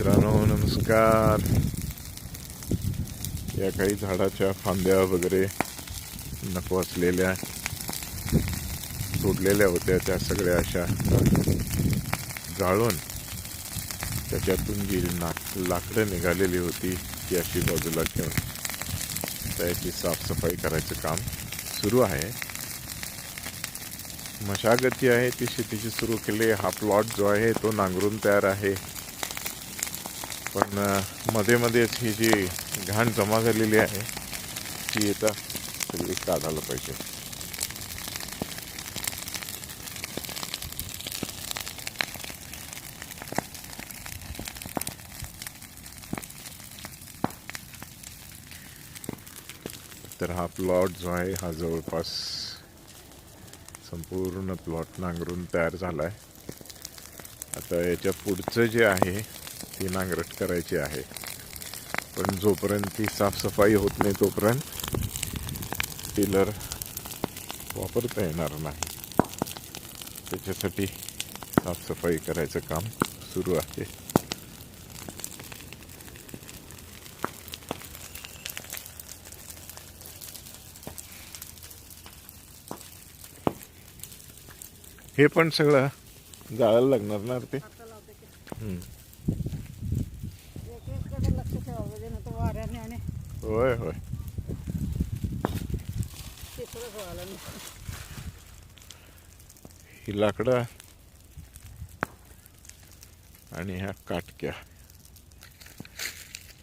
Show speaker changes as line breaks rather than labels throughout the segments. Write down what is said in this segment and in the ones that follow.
मित्रांनो नमस्कार. या काही झाडाच्या फांद्या वगैरे नको असलेल्या तोडलेल्या होत्या, त्या सगळ्या अशा जाळून त्याच्यातून जी लाकडं निघालेली होती ती अशी बाजूला ठेवून त्याची साफसफाई करायचं काम सुरू आहे. मशागती आहे ती शेतीची सुरू केली. हा प्लॉट जो आहे तो नांगरून तयार आहे, पण मध्ये मध्येच ही जी घाण जमा झालेली आहे ती आता सगळी काढायला पाहिजे. तर हा प्लॉट जो आहे हा जवळपास संपूर्ण प्लॉट नांगरून तयार झाला आहे. आता याच्या पुढचं जे आहे ती नांगरट करायची आहे, पण जोपर्यंत ती साफसफाई होत नाही तोपर्यंत टिलर वापरता येणार नाही. त्याच्यासाठी साफसफाई करायचं काम सुरू आहे. हे पण सगळं जाळायला लागणार ना ते. होय होय. ही लाकडं आणि ह्या काटक्या,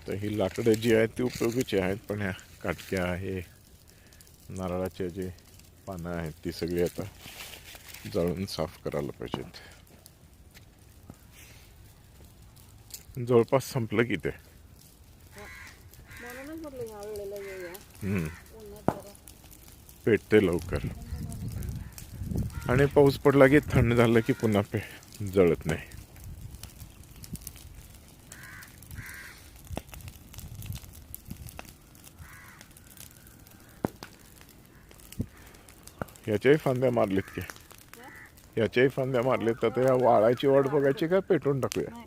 तर ही लाकडं जी आहेत ती उपयोगीची आहेत, पण ह्या काटक्या आहे नारळाच्या जे पानं आहेत ती सगळी आता जाळून साफ करायला पाहिजेत. जवळपास संपलं की ते. पेटते लवकर, आणि पाऊस पडला की थंड झालं की पुन्हा जळत नाही. याच्याही फांद्या मारलीत की, याच्याही फांद्या मारलीत. तर या वाळायची वाट बघायची का पेटून टाकूया?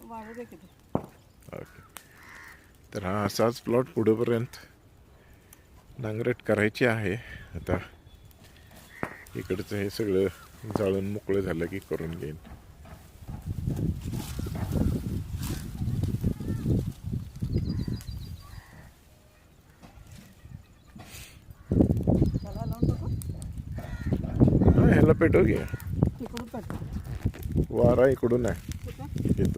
ओके. तर हा असाच प्लॉट पुढेपर्यंत नांगरट करायची आहे. आता इकडचं हे सगळं जाळून मोकळं झालं की करून घेईन. ह्याला पेटव घ्या. वारा इकडून आहे.